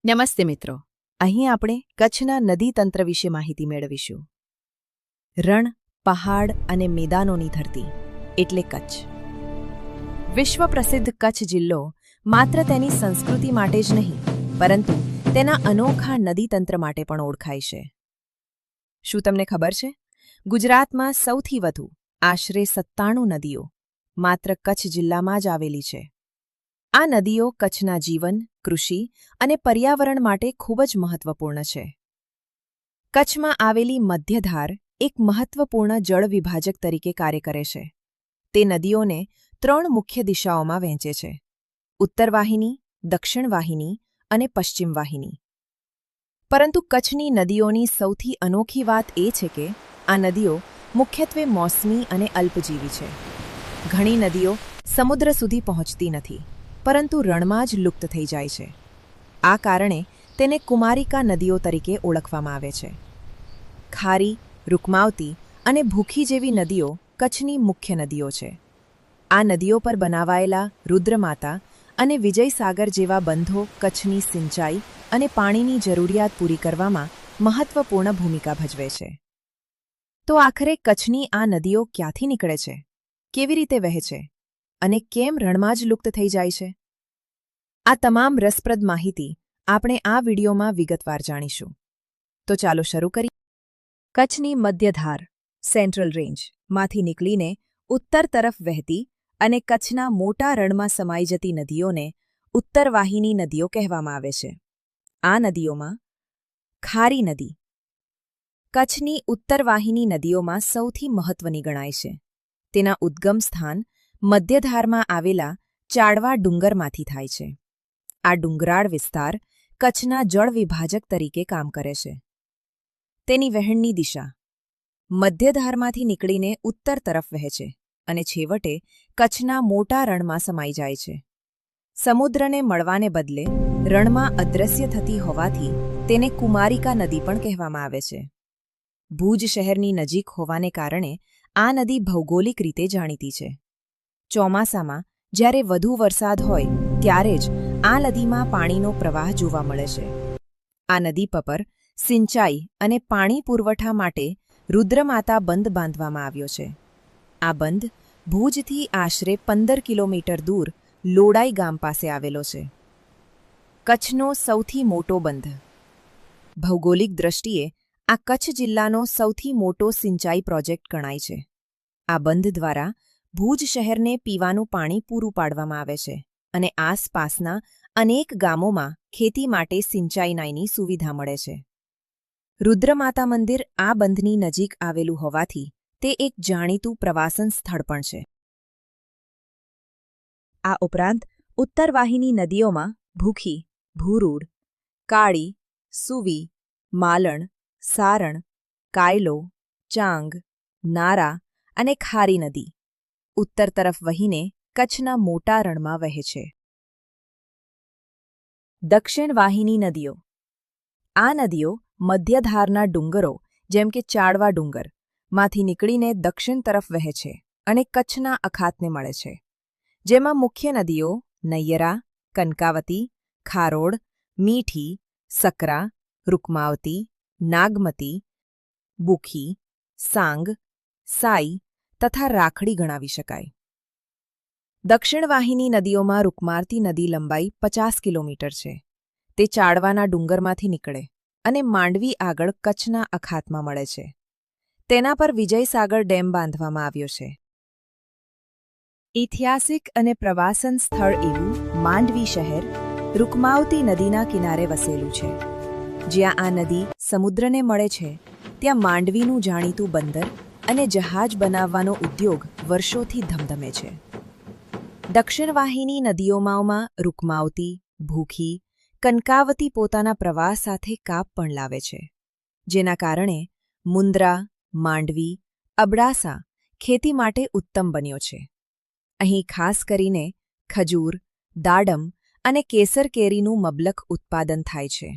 નમસ્તે મિત્રો, અહીં આપણે કચ્છના નદીતંત્ર વિશે માહિતી મેળવીશું. રણ, પહાડ અને મેદાનોની ધરતી એટલે કચ્છ. વિશ્વ પ્રસિદ્ધ કચ્છ જિલ્લો માત્ર તેની સંસ્કૃતિ માટે જ નહીં, પરંતુ તેના અનોખા નદીતંત્ર માટે પણ ઓળખાય છે. શું તમને ખબર છે? ગુજરાતમાં સૌથી વધુ આશરે 97 નદીઓ માત્ર કચ્છ જિલ્લામાં જ આવેલી છે. આ નદીઓ કચ્છના જીવન, કૃષિ અને પર્યાવરણ માટે ખૂબ જ મહત્વપૂર્ણ છે. કચ્છમાં આવેલી મધ્યધાર એક મહત્વપૂર્ણ જળ વિભાજક તરીકે કાર્ય કરે છે. તે નદીઓને 3 મુખ્ય દિશાઓમાં વહેંચે છે: ઉત્તર વાહિની, દક્ષિણ વાહિની અને પશ્ચિમ વાહિની. પરંતુ કચ્છની નદીઓની સૌથી અનોખી વાત એ છે કે આ નદીઓ મુખ્યત્વે મોસમી અને અલ્પજીવી છે. ઘણી નદીઓ સમુદ્ર સુધી પહોંચતી નથી, પરંતુ રણમાં જ લુપ્ત થઈ જાય છે. આ કારણે તેને કુમારિકા નદીઓ તરીકે ઓળખવામાં આવે છે. ખારી, રૂકમાવતી અને ભૂખી જેવી નદીઓ કચ્છની મુખ્ય નદીઓ છે. આ નદીઓ પર બનાવાયેલા રુદ્રમાતા અને વિજયસાગર જેવા બંધો કચ્છની સિંચાઈ અને પાણીની જરૂરિયાત પૂરી કરવામાં મહત્વપૂર્ણ ભૂમિકા ભજવે છે. તો આખરે કચ્છની આ નદીઓ ક્યાંથી નીકળે છે, કેવી રીતે વહે છે અને કેમ રણમાં જ લુપ્ત થઈ જાય છે? આ તમામ રસપ્રદ માહિતી આપણે આ વિડીયોમાં વિગતવાર જાણીશું. તો ચાલો શરૂ કરીએ. કચ્છની મધ્યધાર સેન્ટ્રલ રેન્જ માંથી નીકળીને ઉત્તર તરફ વહેતી અને કચ્છના મોટા રણમાં સમાઈ જતી નદીઓને ઉત્તરવાહિની નદીઓ કહેવામાં આવે છે. આ નદીઓમાં ખારી નદી કચ્છની ઉત્તરવાહિની નદીઓમાં સૌથી મહત્વની ગણાય છે. તેના ઉદ્ગમ સ્થાન મધ્યધારમાં આવેલા ચાડવા ડુંગરમાંથી થાય છે. આ ડુંગરાળ વિસ્તાર કચ્છના જળ વિભાજક તરીકે કામ કરે છે. તેની વહેણની દિશા મધ્યધારમાંથી નીકળીને ઉત્તર તરફ વહે છે અને છેવટે કચ્છના મોટા રણમાં સમાઈ જાય છે. સમુદ્રને મળવાને બદલે રણમાં અદૃશ્ય થતી હોવાથી તેને કુમારિકા નદી પણ કહેવામાં આવે છે. ભુજ શહેરની નજીક હોવાને કારણે આ નદી ભૌગોલિક રીતે જાણીતી છે. ચોમાસામાં જ્યારે વધુ વરસાદ હોય ત્યારે જ આ નદીમાં પાણીનો પ્રવાહ જોવા મળે છે. આ નદી પર સિંચાઈ અને પાણી પુરવઠા માટે રુદ્રમાતા બંધ બાંધવામાં આવ્યો છે. આ બંધ ભુજથી આશરે 15 કિલોમીટર દૂર લોડાઈ ગામ પાસે આવેલો છે. કચ્છનો સૌથી મોટો બંધ ભૌગોલિક દ્રષ્ટિએ આ કચ્છ જિલ્લાનો સૌથી મોટો સિંચાઈ પ્રોજેક્ટ ગણાય છે. આ બંધ દ્વારા ભુજ શહેરને પીવાનું પાણી પૂરું પાડવામાં આવે છે અને આસપાસના અનેક ગામોમાં ખેતી માટે સિંચાઈની સુવિધા મળે છે. રુદ્રમાતા મંદિર આ બંધની નજીક આવેલું હોવાથી તે એક જાણીતું પ્રવાસન સ્થળ પણ છે. આ ઉપરાંત ઉત્તરવાહિની નદીઓમાં ભૂખી, ભૂરૂડ, કાળી, સુવી, માલણ, સારણ, કાયલો, ચાંગ, નારા અને ખારી નદી ઉત્તર તરફ વહીને કચ્છના મોટા રણમાં વહે છે. દક્ષિણ વાહિની નદીઓ આ નદીઓ મધ્યધારના ડુંગરો જેમ કે ચાડવા ડુંગર માંથી નીકળીને દક્ષિણ તરફ વહે છે અને કચ્છના અખાતને મળે છે. જેમાં મુખ્ય નદીઓ નૈયરા, કનકાવતી, ખારોડ, મીઠી, સકરા, રૂકમાવતી, નાગમતી, બુખી, સાંગ, સાઈ તથા રાખડી ગણાવી શકાય. દક્ષિણ વાહિની નદીઓમાં રૂકમાવતી નદી લંબાઈ 50 કિલોમીટર છે. તે ચાડવાના ડુંગરમાંથી નીકળે અને માંડવી આગળ કચ્છના અખાતમાં મળે છે. તેના પર વિજયસાગર ડેમ બાંધવામાં આવ્યો છે. ઐતિહાસિક અને પ્રવાસન સ્થળ એવું માંડવી શહેર રૂકમાવતી નદીના કિનારે વસેલું છે. જ્યાં આ નદી સમુદ્રને મળે છે ત્યાં માંડવીનું જાણીતું બંદર અને જહાજ બનાવવાનો ઉદ્યોગ વર્ષોથી ધમધમે છે. દક્ષિણ વાહિની નદીઓમાં રૂકમાવતી, ભૂખી, કનકાવતી પોતાના પ્રવાસ સાથે કાપ પણ લાવે છે. જેના કારણે મુન્દ્રા, માંડવી, અબડાસા ખેતી માટે ઉત્તમ બન્યો છે. અહીં ખાસ કરીને ખજૂર, દાડમ અને કેસર કેરીનું મબલખ ઉત્પાદન થાય છે.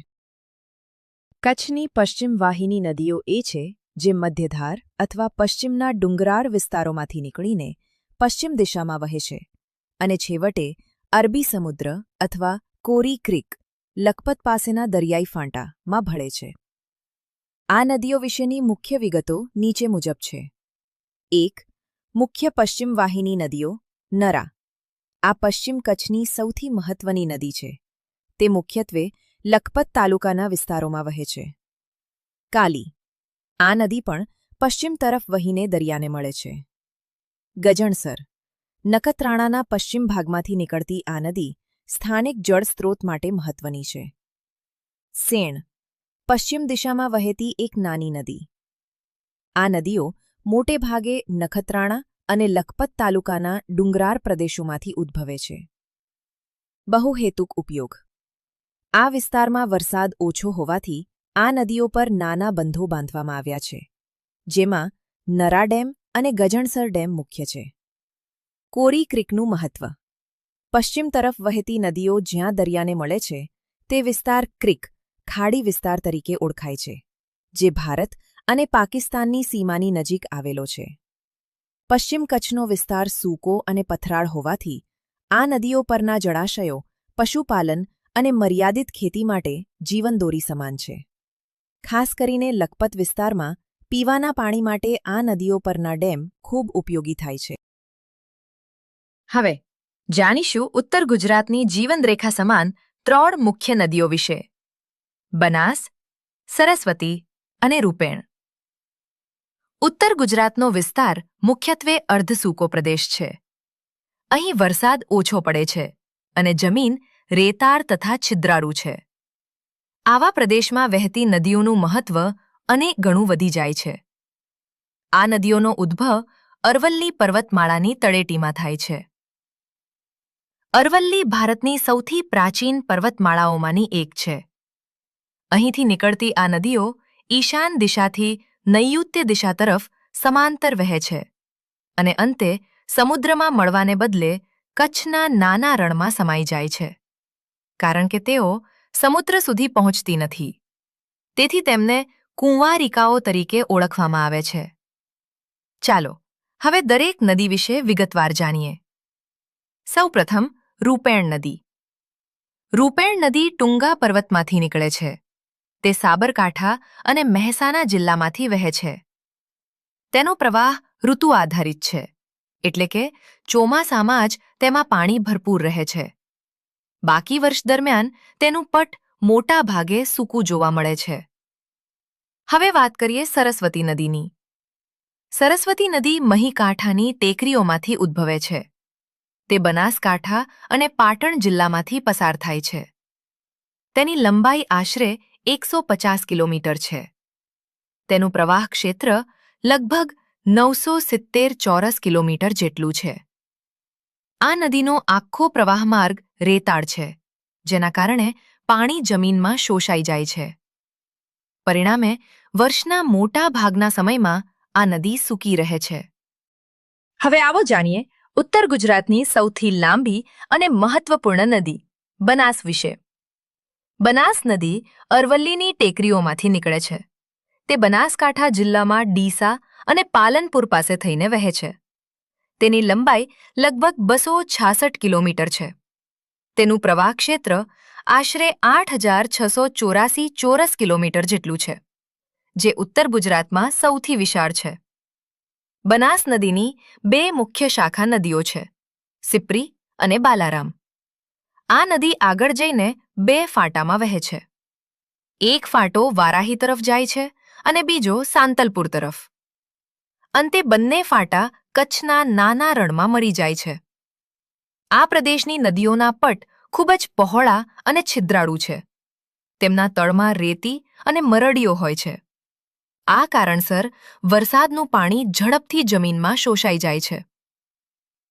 કચ્છની પશ્ચિમ વાહિની નદીઓ એ છે જે મધ્યધાર અથવા પશ્ચિમના ડુંગરાળ વિસ્તારોમાંથી નીકળીને પશ્ચિમ દિશામાં વહે છે અને છેવટે અરબી સમુદ્ર અથવા કોરી ક્રીક લખપત પાસેના દરિયાઈ ફાંટામાં ભળે છે. આ નદીઓ વિશેની મુખ્ય વિગતો નીચે મુજબ છે. 1. મુખ્ય પશ્ચિમ વાહિની નદીઓ. નરા. આ પશ્ચિમ કચ્છની સૌથી મહત્વની નદી છે. તે મુખ્યત્વે લખપત તાલુકાના વિસ્તારોમાં વહે છે. કાલી. આ નદી પણ પશ્ચિમ તરફ વહીને દરિયાને મળે છે. ગજણસર. નખત્રાણાના પશ્ચિમ ભાગમાંથી નીકળતી આ નદી સ્થાનિક જળસ્ત્રોત માટે મહત્વની છે. સેણ. પશ્ચિમ દિશામાં વહેતી એક નાની નદી. આ નદીઓ મોટે ભાગે નખત્રાણા અને લખપત તાલુકાના ડુંગરાળ પ્રદેશોમાંથી ઉદ્ભવે છે. બહુહેતુક ઉપયોગ. આ વિસ્તારમાં વરસાદ ઓછો હોવાથી આ નદીઓ પર નાના બંધો બાંધવામાં આવ્યા છે, જેમાં નરા ડેમ અને ગજણસર ડેમ મુખ્ય છે. કોરી ક્રીકનું મહત્વ. પશ્ચિમ તરફ વહેતી નદીઓ જ્યાં દરિયાને મળે છે તે વિસ્તાર ક્રીક ખાડી વિસ્તાર તરીકે ઓળખાય છે, જે ભારત અને પાકિસ્તાનની સીમાની નજીક આવેલો છે. પશ્ચિમ કચ્છનો વિસ્તાર સૂકો અને પથરાળ હોવાથી આ નદીઓ પરના જળાશયો પશુપાલન અને મર્યાદિત ખેતી માટે જીવનદોરી સમાન છે. ખાસ કરીને લખપત વિસ્તારમાં પીવાના પાણી માટે આ નદીઓ પરના ડેમ ખૂબ ઉપયોગી થાય છે. હવે જાણીશું ઉત્તર ગુજરાતની જીવનરેખા સમાન 3 મુખ્ય નદીઓ વિશે: બનાસ, સરસ્વતી અને રૂપેણ. ઉત્તર ગુજરાતનો વિસ્તાર મુખ્યત્વે અર્ધસૂકો પ્રદેશ છે. અહીં વરસાદ ઓછો પડે છે અને જમીન રેતાળ તથા છિદ્રાળુ છે. આવા પ્રદેશમાં વહેતી નદીઓનું મહત્વ અનેક ગણું વધી જાય છે. આ નદીઓનો ઉદ્ભવ અરવલ્લી પર્વતમાળાની તળેટીમાં થાય છે. અરવલ્લી ભારતની સૌથી પ્રાચીન પર્વતમાળાઓમાંની એક છે. અહીંથી નીકળતી આ નદીઓ ઈશાન દિશાથી નૈઋત્ય દિશા તરફ સમાંતર વહે છે અને અંતે સમુદ્રમાં મળવાને બદલે કચ્છના નાના રણમાં સમાઈ જાય છે, કારણ કે તેઓ સમુદ્ર સુધી પહોંચતી નથી. તેથી તેમને કુંવારિકાઓ તરીકે ઓળખવામાં આવે છે. ચાલો હવે દરેક નદી વિશે વિગતવાર જાણીએ. સૌપ્રથમ રૂપેણ નદી. રૂપેણ નદી ટુંગા પર્વતમાંથી નીકળે છે. તે સાબરકાંઠા અને મહેસાણા જિલ્લામાંથી વહે છે. તેનો પ્રવાહ ઋતુ આધારિત છે, એટલે કે ચોમાસામાં જ તેમાં પાણી ભરપૂર રહે છે. બાકી વર્ષ દરમિયાન તેનું પટ મોટા ભાગે સૂકું જોવા મળે છે. હવે વાત કરીએ સરસ્વતી નદીની. સરસ્વતી નદી મહીકાંઠાની ટેકરીઓમાંથી ઉદ્ભવે છે. તે બનાસકાંઠા અને પાટણ જિલ્લામાંથી પસાર થાય છે. તેની લંબાઈ આશરે 150 કિલોમીટર છે. તેનું પ્રવાહ ક્ષેત્ર લગભગ 970 ચોરસ કિલોમીટર જેટલું છે. આ નદીનો આખો પ્રવાહ માર્ગ રેતાળ છે, જેના કારણે પાણી જમીનમાં શોષાઈ જાય છે. પરિણામે વર્ષના મોટા ભાગના સમયમાં આ નદી સૂકી રહે છે. હવે આવો જાણીએ ઉત્તર ગુજરાતની સૌથી લાંબી અને મહત્વપૂર્ણ નદી બનાસ વિશે. બનાસ નદી અરવલ્લીની ટેકરીઓમાંથી નીકળે છે. તે બનાસકાંઠા જિલ્લામાં ડીસા અને પાલનપુર પાસે થઈને વહે છે. તેની લંબાઈ લગભગ 266 કિલોમીટર છે. તેનું પ્રવાહ ક્ષેત્ર આશરે 8684 ચોરસ કિલોમીટર જેટલું છે, જે ઉત્તર ગુજરાતમાં સૌથી વિશાળ છે. બનાસ નદીની 2 મુખ્ય શાખા નદીઓ છે, સિપ્રી અને બાલારામ. આ નદી આગળ જઈને 2 ફાંટામાં વહે છે. એક ફાંટો વારાહી તરફ જાય છે અને બીજો સાંતલપુર તરફ. અંતે બંને ફાંટા કચ્છના નાના રણમાં મળી જાય છે. આ પ્રદેશની નદીઓના પટ ખૂબ જ પહોળા અને છિદ્રાળુ છે. તેમના તળમાં રેતી અને મરડીઓ હોય છે. આ કારણસર વરસાદનું પાણી ઝડપથી જમીનમાં શોષાઈ જાય છે.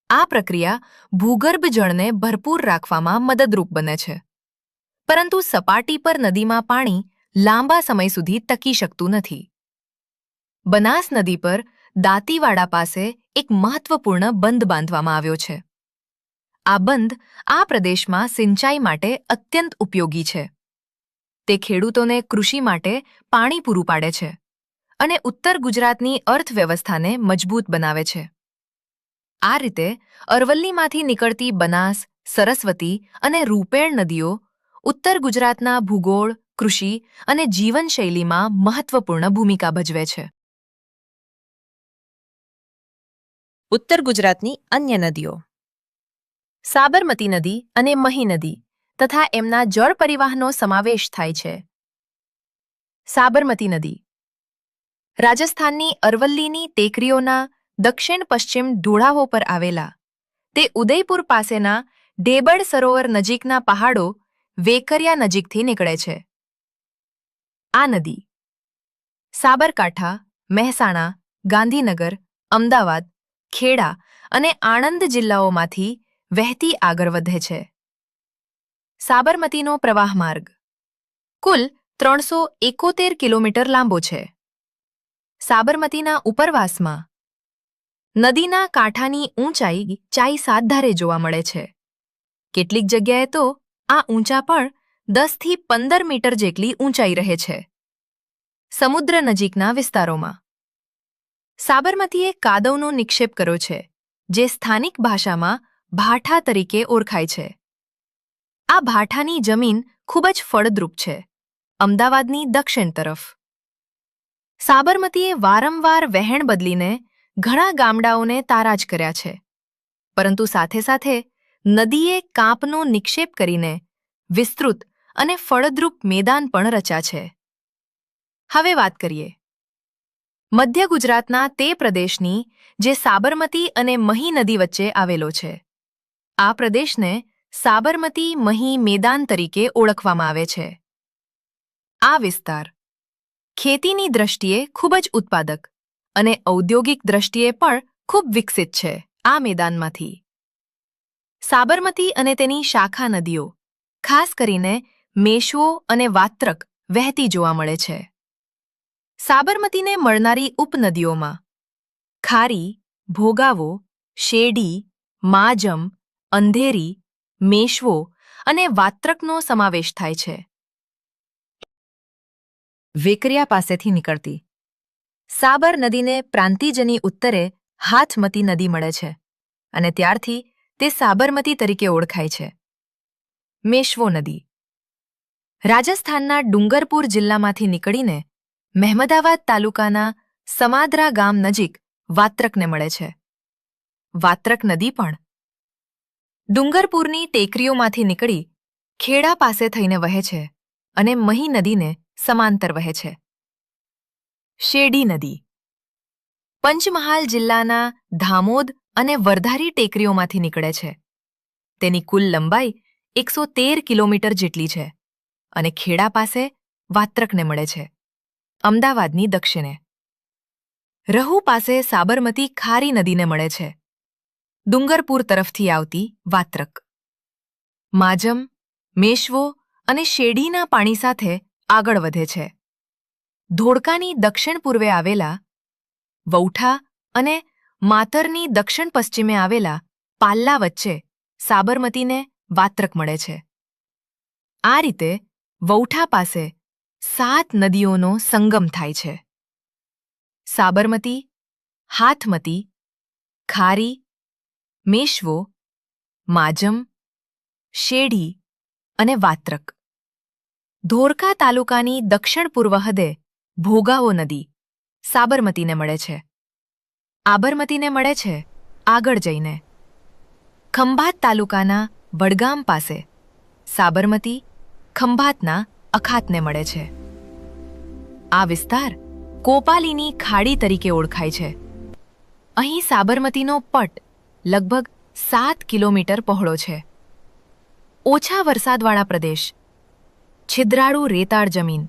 આ પ્રક્રિયા ભૂગર્ભ જળને ભરપૂર રાખવામાં મદદરૂપ બને છે. પરંતુ સપાટી પર નદીમાં પાણી લાંબા સમય સુધી ટકી શકતું નથી. બનાસ નદી પર દાંતીવાડા પાસે એક મહત્વપૂર્ણ બંધ બાંધવામાં આવ્યો છે. આ બંધ આ પ્રદેશમાં સિંચાઈ માટે અત્યંત ઉપયોગી છે. તે ખેડૂતોને કૃષિ માટે પાણી પૂરું પાડે છે અને ઉત્તર ગુજરાતની અર્થવ્યવસ્થાને મજબૂત બનાવે છે. આ રીતે અરવલ્લીમાંથી નીકળતી બનાસ, સરસ્વતી અને રૂપેણ નદીઓ ઉત્તર ગુજરાતના ભૂગોળ, કૃષિ અને જીવનશૈલીમાં મહત્વપૂર્ણ ભૂમિકા ભજવે છે. ઉત્તર ગુજરાતની અન્ય નદીઓ. સાબરમતી નદી અને મહી નદી તથા એમના જળ પરિવાહનો સમાવેશ થાય છે. સાબરમતી નદી રાજસ્થાનની અરવલ્લીની ટેકરીઓના દક્ષિણ પશ્ચિમ ઢોળાવો પર આવેલા તે ઉદયપુર પાસેના ડેબડ સરોવર નજીકના પહાડો વેકરિયા નજીકથી નીકળે છે. આ નદી સાબરકાંઠા, મહેસાણા, ગાંધીનગર, અમદાવાદ, ખેડા અને આણંદ જિલ્લાઓમાંથી વહેતી આગળ વધે છે. સાબરમતીનો પ્રવાહ માર્ગ કુલ 371 કિલોમીટર લાંબો છે. સાબરમતીના ઉપરવાસમાં નદીના કાંઠાની ઊંચાઈ 7 ધારે જોવા મળે છે. કેટલીક જગ્યાએ તો આ ઊંચા પણ 10 થી 15 મીટર જેટલી ઊંચાઈ રહે છે. સમુદ્ર નજીકના વિસ્તારોમાં સાબરમતીએ કાદવનો નિક્ષેપ કર્યો છે, જે સ્થાનિક ભાષામાં ભાઠા તરીકે ઓળખાય છે. આ ભાઠાની જમીન ખૂબ જ ફળદ્રુપ છે. અમદાવાદની દક્ષિણ તરફ સાબરમતીએ વારંવાર વહેણ બદલીને ઘણા ગામડાઓને તારાજ કર્યા છે, પરંતુ સાથે સાથે નદીએ કાંપનો નિક્ષેપ કરીને વિસ્તૃત અને ફળદ્રુપ મેદાન પણ રચ્યા છે. હવે વાત કરીએ મધ્ય ગુજરાતના તે પ્રદેશની જે સાબરમતી અને મહી નદી વચ્ચે આવેલો છે. આ પ્રદેશને સાબરમતી મહી મેદાન તરીકે ઓળખવામાં આવે છે. આ વિસ્તાર ખેતીની દ્રષ્ટિએ ખૂબ જ ઉત્પાદક અને ઔદ્યોગિક દ્રષ્ટિએ પણ ખૂબ વિકસિત છે. આ મેદાનમાંથી સાબરમતી અને તેની શાખા નદીઓ, ખાસ કરીને મેશ્વો અને વાત્રક, વહેતી જોવા મળે છે. સાબરમતીને મળનારી ઉપનદીઓમાં ખારી, ભોગાવો, શેરડી, માજમ, અંધેરી, મેશ્વો અને વાત્રકનો સમાવેશ થાય છે. વેકરિયા પાસેથી નીકળતી સાબર નદીને પ્રાંતિજની ઉત્તરે હાથમતી નદી મળે છે અને ત્યારથી તે સાબરમતી તરીકે ઓળખાય છે. મેશ્વો નદી રાજસ્થાનના ડુંગરપુર જિલ્લામાંથી નીકળીને મહેમદાવાદ તાલુકાના સમાદરા ગામ નજીક વાત્રકને મળે છે. વાત્રક નદી પણ ડુંગરપુરની ટેકરીઓમાંથી નીકળી ખેડા પાસે થઈને વહે છે અને મહી નદીને સમાંતર વહે છે. શેરડી નદી પંચમહાલ જિલ્લાના ધામોદ અને વરધારી ટેકરીઓમાંથી નીકળે છે. તેની કુલ લંબાઈ 113 કિલોમીટર જેટલી છે અને ખેડા પાસે વાત્રકને મળે છે, અમદાવાદની દક્ષિણે. રહુ પાસે સાબરમતી ખારી નદીને મળે છે, ડુંગરપુર તરફથી આવતી વાત્રક. માજમ, મેશ્વો અને શેરડીના પાણી સાથે આગળ વધે છે. ધોળકાની દક્ષિણ પૂર્વે આવેલા વૌઠા અને માતરની દક્ષિણ પશ્ચિમે આવેલા પાલ્લા વચ્ચે સાબરમતીને વાત્રક મળે છે. આ રીતે વૌઠા પાસે 7 નદીઓનો સંગમ થાય છે. સાબરમતી, હાથમતી, ખારી, મેશ્વો, માજમ, શેરડી અને વાત્રક. ધોળકા તાલુકાની દક્ષિણ પૂર્વ હદે ભોગાવો નદી સાબરમતીને મળે છે. આબરમતીને મળે છે આગળ જઈને. ખંભાત તાલુકાના વડગામ પાસે સાબરમતી ખંભાતના અખાતને મળે છે. આ વિસ્તાર કોપાલીની ખાડી તરીકે ઓળખાય છે. અહીં સાબરમતીનો પટ લગભગ 7 કિલોમીટર પહોળો છે. ઓછા વરસાદવાળા પ્રદેશ, છિદ્રાળુ રેતાળ જમીન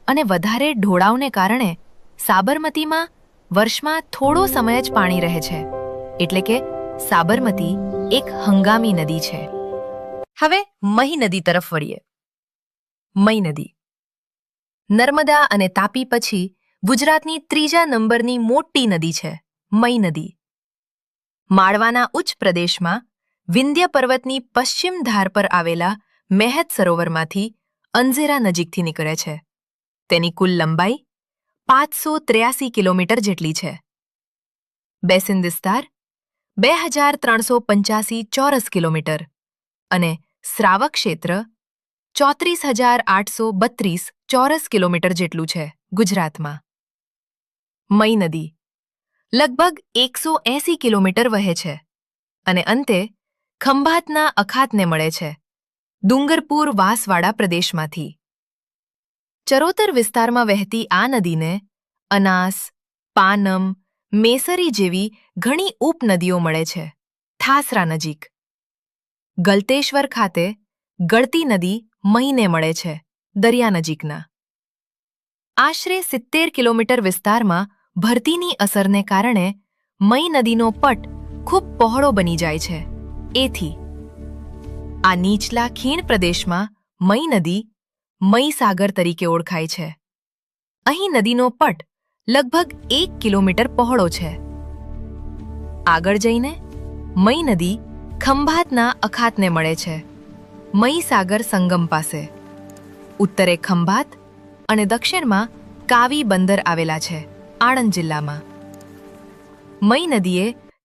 અને વધારે ઢોળાવને કારણે સાબરમતીમાં વર્ષમાં થોડો સમય જ પાણી રહે છે, એટલે કે સાબરમતી એક હંગામી નદી છે. હવે મહી નદી તરફ વળીએ. મહી નદી નર્મદા અને તાપી પછી ગુજરાતની 3જા નંબરની મોટી નદી છે. મહી નદી માળવાના ઉચ્ચ પ્રદેશમાં વિંધ્ય પર્વતની પશ્ચિમ ધાર પર આવેલા મેહત સરોવરમાંથી અંઝેરા નજીકથી નીકળે છે. તેની કુલ લંબાઈ 583 કિલોમીટર જેટલી છે. બેસિન વિસ્તાર 2385 ચોરસ કિલોમીટર અને સ્રાવક ક્ષેત્ર 34,832 ચોરસ કિલોમીટર જેટલું છે ગુજરાતમાં. મઈ નદી લગભગ 180 કિલોમીટર વહે છે અને અંતે ખંભાતના અખાતને મળે છે ડુંગરપુર વાસવાડા પ્રદેશમાંથી. ચરોતર વિસ્તારમાં વહેતી આ નદીને અનાસ, પાનમ, મેસરી જેવી ઘણી ઉપનદીઓ મળે છે થાસરા નજીક. ગલતેશ્વર ખાતે ગળતી નદી મહીને મળે છે દરિયા નજીકના. આશરે 70 કિલોમીટર વિસ્તારમાં ભરતીની અસરને કારણે મઈ નદીનો પટ ખૂબ પહોળો બની જાય છે. એથી આ નીચલા ખીણ પ્રદેશમાં મઈ નદી મઈ સાગર તરીકે ઓળખાય છે. અહીં નદીનો પટ લગભગ 1 કિલોમીટર પહોળો છે. આગળ જઈને મઈ નદી ખંભાતના અખાતને મળે છે મઈ સાગર સંગમ પાસે. ઉત્તરે ખંભાત અને દક્ષિણમાં કાવી બંદર આવેલા છે આણંદ જિલ્લામાં. મઈ નદીએ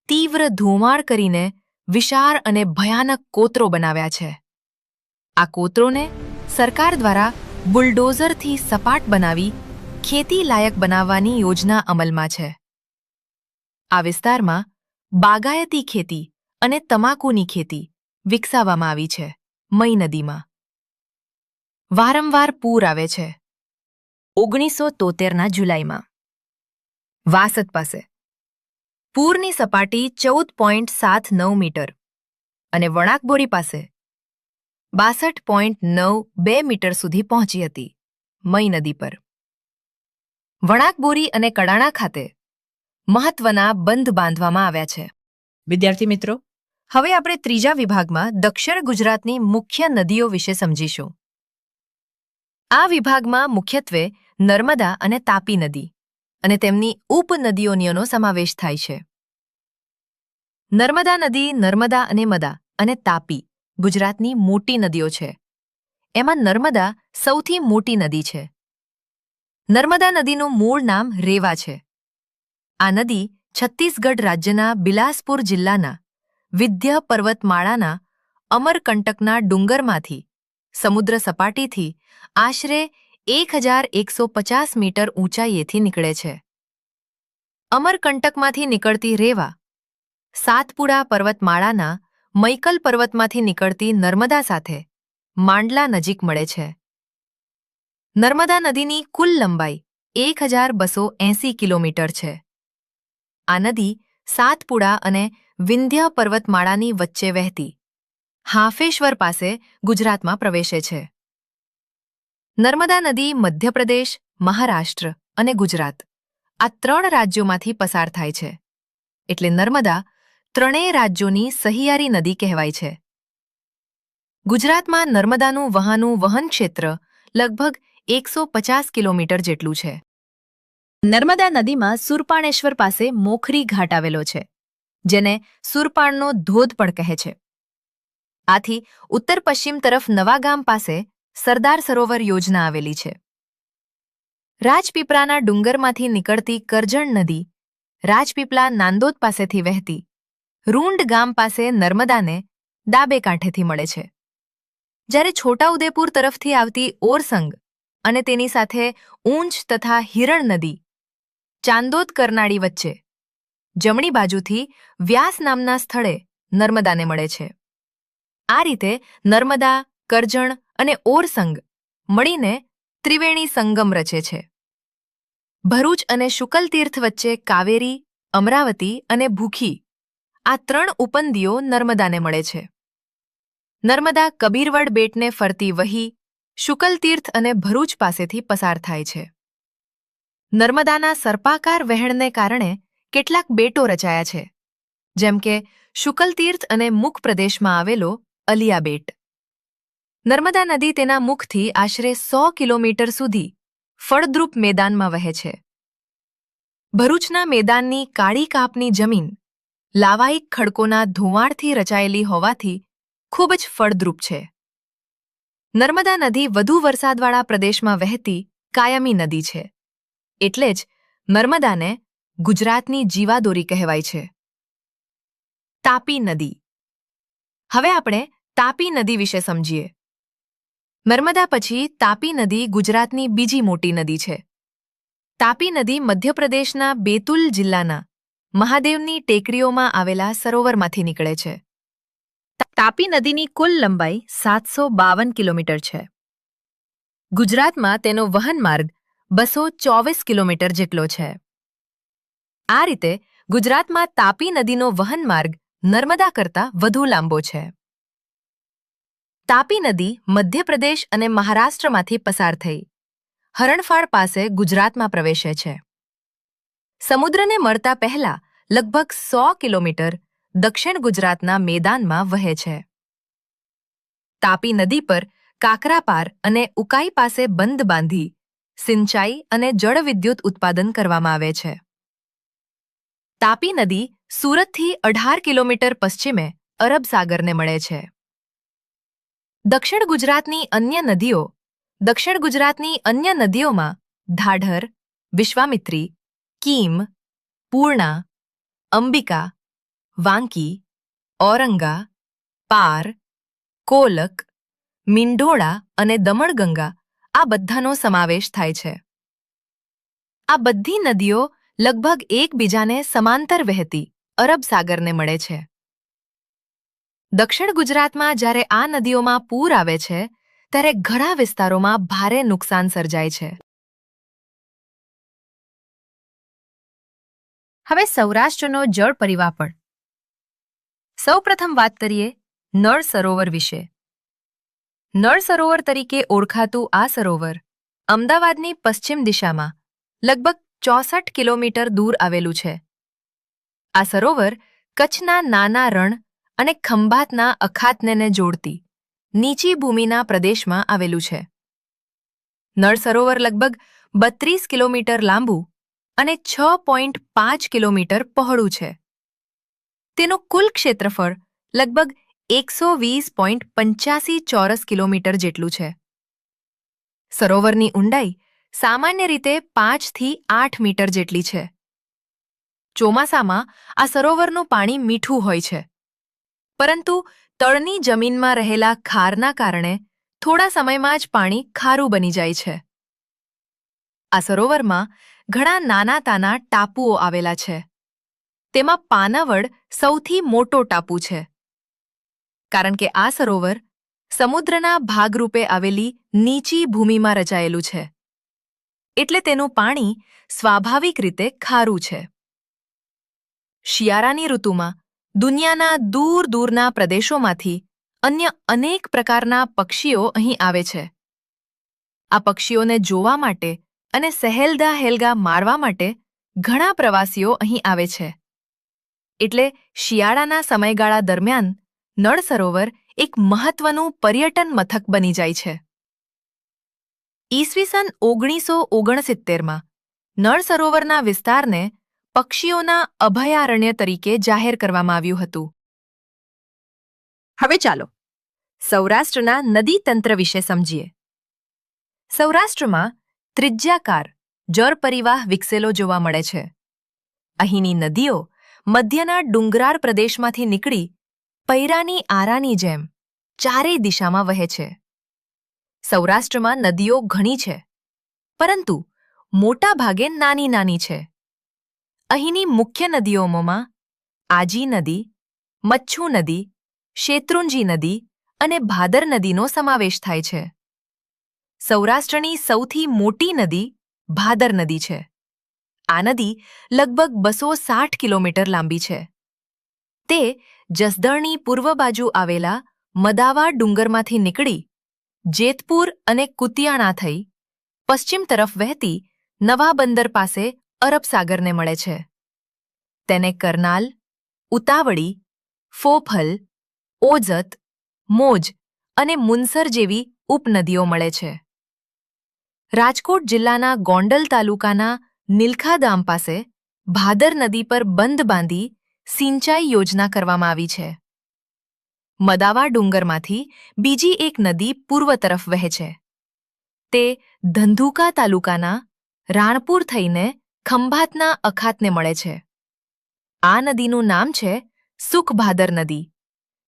તીવ્ર ધુમાડ કરીને વિશાળ અને ભયાનક કોતરો બનાવ્યા છે. આ કોતરોને સરકાર દ્વારા બુલડોઝરથી સપાટ બનાવી ખેતી લાયક બનાવવાની યોજના અમલમાં છે. આ વિસ્તારમાં બાગાયતી ખેતી અને તમાકુની ખેતી વિકસાવવામાં આવી છે. મઈ નદીમાં વારંવાર પૂર આવે છે. 1973ના જુલાઈમાં વાસદ પાસે પૂરની સપાટી 14.79 મીટર અને વણાકબોરી પાસે 62.92 મીટર સુધી પહોંચી હતી મઈ નદી પર. વણાકબોરી અને કડાણા ખાતે મહત્વના બંધ બાંધવામાં આવ્યા છે. વિદ્યાર્થી મિત્રો, હવે આપણે ત્રીજા વિભાગમાં દક્ષિણ ગુજરાતની મુખ્ય નદીઓ વિશે સમજીશું. આ વિભાગમાં મુખ્યત્વે નર્મદા અને તાપી નદી અને તેમની ઉપનદીઓનો સમાવેશ થાય છે. નર્મદા નદી નર્મદા અને મદા અને તાપી ગુજરાતની મોટી નદીઓ છે. એમાં નર્મદા સૌથી મોટી નદી છે. નર્મદા નદીનું મૂળ નામ રેવા છે. આ નદી છત્તીસગઢ રાજ્યના બિલાસપુર જિલ્લાના વિંધ્ય પર્વતમાળાના અમરકંટકના ડુંગરમાંથી સમુદ્ર સપાટીથી આશરે 1,150 મીટર ઊંચાઈએથી નીકળે છે. અમરકંટકમાંથી નીકળતી રેવા સાતપુડા પર્વતમાળાના મૈકલ પર્વતમાંથી નીકળતી નર્મદા સાથે માંડલા નજીક મળે છે. નર્મદા નદીની કુલ લંબાઈ 1,280 કિલોમીટર છે. આ નદી સાતપુડા અને વિંધ્ય પર્વતમાળાની વચ્ચે વહેતી હાંફેશ્વર પાસે ગુજરાતમાં પ્રવેશે છે. નર્મદા નદી મધ્યપ્રદેશ, મહારાષ્ટ્ર અને ગુજરાત આ 3 રાજ્યોમાંથી પસાર થાય છે. એટલે નર્મદા ત્રણેય રાજ્યોની સહિયારી નદી કહેવાય છે. ગુજરાતમાં નર્મદાનું વહન ક્ષેત્ર લગભગ 150 કિલોમીટર જેટલું છે. નર્મદા નદીમાં સુરપાણેશ્વર પાસે મોખરી ઘાટ આવેલો છે, જેને સુરપાણનો ધોધ પણ કહે છે. આથી ઉત્તર પશ્ચિમ તરફ નવાગામ પાસે સરદાર સરોવર યોજના આવેલી છે. રાજપીપળાના ડુંગરમાંથી નીકળતી કરજણ નદી રાજપીપળા નાંદોદ પાસેથી વહેતી રૂંડ ગામ પાસે નર્મદાને ડાબે કાંઠેથી મળે છે. જ્યારે છોટાઉદેપુર તરફથી આવતી ઓરસંગ અને તેની સાથે ઊંચ તથા હિરણ નદી ચાંદોદ કરનાળી વચ્ચે જમણી બાજુથી વ્યાસ નામના સ્થળે નર્મદાને મળે છે. આ રીતે નર્મદા, કરજણ અને ઓરસંગ મળીને ત્રિવેણી સંગમ રચે છે. ભરૂચ અને શુકલતીર્થ વચ્ચે કાવેરી, અમરાવતી અને ભૂખી આ 3 ઉપનદીઓ નર્મદાને મળે છે. નર્મદા કબીરવડ બેટને ફરતી વહી શુકલતીર્થ અને ભરૂચ પાસેથી પસાર થાય છે. નર્મદાના સર્પાકાર વહેણને કારણે કેટલાક બેટો રચાયા છે, જેમ કે શુકલતીર્થ અને મુખ પ્રદેશમાં આવેલો અલિયા બેટ. નર્મદા નદી તેના મુખથી આશરે 100 કિલોમીટર સુધી ફળદ્રુપ મેદાનમાં વહે છે. ભરૂચના મેદાનની કાળી કાપની જમીન લાવાયિક ખડકોના ધુવાણથી રચાયેલી હોવાથી ખૂબ જ ફળદ્રુપ છે. નર્મદા નદી વધુ વરસાદવાળા પ્રદેશમાં વહેતી કાયમી નદી છે. એટલે જ નર્મદાને ગુજરાતની જીવાદોરી કહેવાય છે. તાપી નદી. હવે આપણે તાપી નદી વિશે સમજીએ. નર્મદા પછી તાપી નદી ગુજરાતની બીજી મોટી નદી છે. તાપી નદી મધ્યપ્રદેશના બેતુલ જિલ્લાના મહાદેવની ટેકરીઓમાં આવેલા સરોવરમાંથી નીકળે છે. તાપી નદીની કુલ લંબાઈ 752 કિલોમીટર છે. ગુજરાતમાં તેનો વહન માર્ગ 224 કિલોમીટર જેટલો છે. આ રીતે ગુજરાતમાં તાપી નદીનો વહન માર્ગ નર્મદા કરતાં વધુ લાંબો છે. તાપી નદી મધ્યપ્રદેશ અને મહારાષ્ટ્રમાંથી પસાર થઈ હરણફાળ પાસે ગુજરાતમાં પ્રવેશે છે. સમુદ્રને મળતા પહેલા લગભગ 100 કિલોમીટર દક્ષિણ ગુજરાતના મેદાનમાં વહે છે. તાપી નદી પર કાકરાપાર અને ઉકાઈ પાસે બંધ બાંધી સિંચાઈ અને જળવિદ્યુત ઉત્પાદન કરવામાં આવે છે. તાપી નદી સુરતથી 18 કિલોમીટર પશ્ચિમે અરબ સાગરને મળે છે. દક્ષિણ ગુજરાતની અન્ય નદીઓમાં ધાઢર, વિશ્વામિત્રી, કીમ, પૂર્ણા, અંબિકા, વાંકી, ઔરંગા, પાર, કોલક, મીંઢોળા અને દમણગંગા આ બધાનો સમાવેશ થાય છે. આ બધી નદીઓ લગભગ એકબીજાને સમાંતર વહેતી અરબ સાગરને મળે છે. દક્ષિણ ગુજરાતમાં જ્યારે આ નદીઓમાં પૂર આવે છે ત્યારે ઘણા વિસ્તારોમાં ભારે નુકસાન સર્જાય છે. હવે સૌરાષ્ટ્રનો જળ પરિવાહ પર સૌપ્રથમ વાત કરીએ નળ સરોવર વિશે. નળ સરોવર તરીકે ઓળખાતું આ સરોવર અમદાવાદની પશ્ચિમ દિશામાં લગભગ 64 કિલોમીટર દૂર આવેલું છે. આ સરોવર કચ્છના નાના રણ અને ખંભાતના અખાતનેને જોડતી નીચી ભૂમિના પ્રદેશમાં આવેલું છે. નળ સરોવર લગભગ 32 કિલોમીટર લાંબુ અને 6.5 કિલોમીટર પહોળું છે. તેનું કુલ ક્ષેત્રફળ લગભગ 120.85 ચોરસ કિલોમીટર જેટલું છે. સરોવરની ઊંડાઈ સામાન્ય રીતે 5 થી 8 મીટર જેટલી છે. ચોમાસામાં આ સરોવરનું પાણી મીઠું હોય છે, પરંતુ તળની જમીનમાં રહેલા ખારના કારણે થોડા સમયમાં જ પાણી ખારું બની જાય છે. આ સરોવરમાં ઘણા નાના તાના ટાપુઓ આવેલા છે. તેમાં પાનાવડ સૌથી મોટો ટાપુ છે. કારણ કે આ સરોવર સમુદ્રના ભાગરૂપે આવેલી નીચી ભૂમિમાં રચાયેલું છે, એટલે તેનું પાણી સ્વાભાવિક રીતે ખારું છે. શિયાળાની ઋતુમાં દુનિયાના દૂર દૂરના પ્રદેશોમાંથી અન્ય અનેક પ્રકારના પક્ષીઓ અહીં આવે છે. આ પક્ષીઓને જોવા માટે અને સહેલગા હેલગા મારવા માટે ઘણા પ્રવાસીઓ અહીં આવે છે. એટલે શિયાળાના સમયગાળા દરમિયાન નળ સરોવર એક મહત્વનું પર્યટન મથક બની જાય છે. ઈસવીસન 1969માં નળ સરોવરના વિસ્તારને પક્ષીઓના અભયારણ્ય તરીકે જાહેર કરવામાં આવ્યું હતું. હવે ચાલો સૌરાષ્ટ્રના નદી તંત્ર વિશે સમજીએ. સૌરાષ્ટ્રમાં ત્રિજ્યાકાર જળ પરિવાહ વિકસેલો જોવા મળે છે. અહીંની નદીઓ મધ્યના ડુંગરાળ પ્રદેશમાંથી નીકળી પૈરાની આરાની જેમ ચારેય દિશામાં વહે છે. સૌરાષ્ટ્રમાં નદીઓ ઘણી છે, પરંતુ મોટા ભાગે નાની નાની છે. અહીંની મુખ્ય નદીઓમાં આજી નદી, મચ્છુ નદી, શેત્રુંજી નદી અને ભાદર નદીનો સમાવેશ થાય છે. સૌરાષ્ટ્રની સૌથી મોટી નદી ભાદર નદી છે. આ નદી લગભગ 260 કિલોમીટર લાંબી છે. તે જસદણની પૂર્વ બાજુ આવેલા મદાવા ડુંગરમાંથી નીકળી જેતપુર અને કુતિયાણા થઈ પશ્ચિમ તરફ વહેતી નવા બંદર પાસે અરબ સાગરને મળે છે. તેને કરનાલ, ઉતાવળી, ફોફલ, ઓજત, મોજ અને મુનસર જેવી ઉપનદીઓ મળે છે. રાજકોટ જિલ્લાના ગોંડલ તાલુકાના નીલખાધામ પાસે ભાદર નદી પર બંધ બાંધી સિંચાઈ યોજના કરવામાં આવી છે. મદાવા ડુંગરમાંથી બીજી એક નદી પૂર્વ તરફ વહે છે. તે ધંધુકા તાલુકાના રાણપુર થઈને ખંભાતના અખાતને મળે છે. આ નદીનું નામ છે સુખભાદર નદી,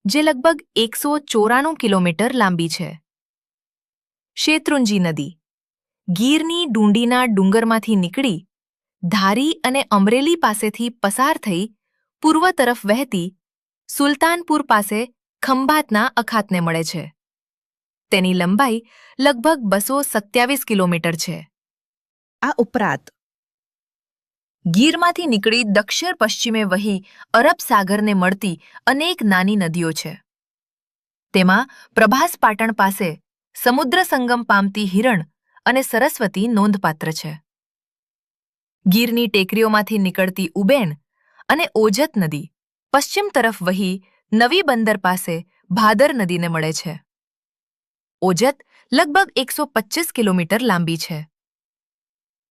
જે લગભગ 194 કિલોમીટર લાંબી છે. શેત્રુંજી નદી ગીરની ડુંડીના ડુંગરમાંથી નીકળી ધારી અને અમરેલી પાસેથી પસાર થઈ પૂર્વ તરફ વહેતી સુલતાનપુર પાસે ખંભાતના અખાતને મળે છે. તેની લંબાઈ લગભગ 227 કિલોમીટર છે. આ ઉપરાંત ગીરમાંથી નીકળી દક્ષિણ પશ્ચિમે વહી અરબ સાગરને મળતી અનેક નાની નદીઓ છે. તેમાં પ્રભાસ પાટણ પાસે સમુદ્ર સંગમ પામતી હિરણ અને સરસ્વતી નોંધપાત્ર છે. ગીરની ટેકરીઓમાંથી નીકળતી ઉબેણ અને ઓજત નદી પશ્ચિમ તરફ વહી નવી બંદર પાસે ભાદર નદીને મળે છે. ઓજત લગભગ 125 કિલોમીટર લાંબી છે.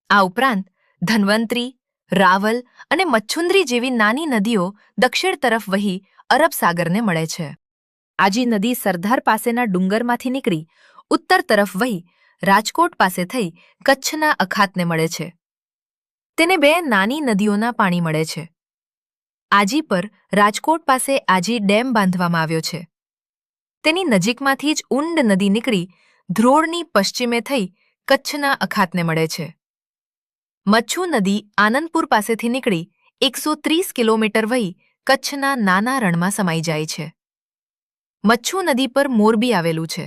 આ ઉપરાંત ધન્વંતરી, રાવલ અને મચ્છુંદ્રી જેવી નાની નદીઓ દક્ષિણ તરફ વહી અરબ સાગરને મળે છે. આજી નદી સરદાર પાસેના ડુંગરમાંથી નીકળી ઉત્તર તરફ વહી રાજકોટ પાસે થઈ કચ્છના અખાતને મળે છે. તેને 2 નાની નદીઓના પાણી મળે છે. આજી પર રાજકોટ પાસે આજી ડેમ બાંધવામાં આવ્યો છે. તેની નજીકમાંથી જ ઊંડ નદી નીકળી ધ્રોળની પશ્ચિમે થઈ કચ્છના અખાતને મળે છે. મચ્છુ નદી આનંદપુર પાસેથી નીકળી 130 કિલોમીટર વહી કચ્છના નાના રણમાં સમાઈ જાય છે. મચ્છુ નદી પર મોરબી આવેલું છે.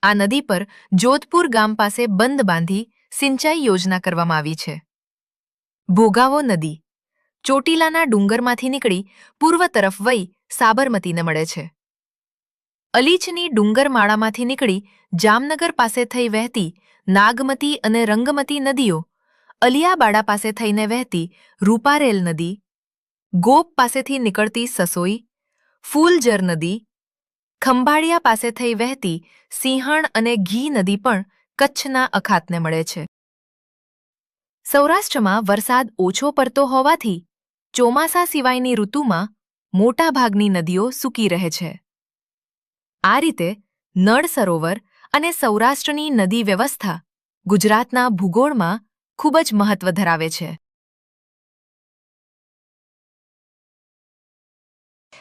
આ નદી પર જોધપુર ગામ પાસે બંધ બાંધી સિંચાઈ યોજના કરવામાં આવી છે. ભોગાવો નદી ચોટીલાના ડુંગરમાંથી નીકળી પૂર્વ તરફ વહી સાબરમતીને મળે છે. અલીચની ડુંગરમાળામાંથી નીકળી જામનગર પાસે થઈ વહેતી નાગમતી અને રંગમતી નદીઓ, અલિયાબાડા પાસે થઈને વહેતી રૂપારેલ નદી, ગોપ પાસેથી નીકળતી સસોઈ, ફૂલજર નદી, ખંભાળિયા પાસે થઈ વહેતી સિંહણ અને ઘી નદી પણ કચ્છના અખાતને મળે છે. સૌરાષ્ટ્રમાં વરસાદ ઓછો પડતો હોવાથી ચોમાસા સિવાયની ઋતુમાં મોટાભાગની નદીઓ સૂકી રહે છે. આ રીતે નળ સરોવર અને સૌરાષ્ટ્રની નદી વ્યવસ્થા ગુજરાતના ભૂગોળમાં ખૂબ જ મહત્વ ધરાવે છે.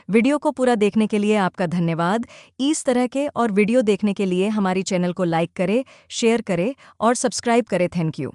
वीडियो को पूरा देखने के लिए आपका धन्यवाद. इस तरह के और वीडियो देखने के लिए हमारी चैनल को लाइक करें, शेयर करें और सब्सक्राइब करें. Thank you.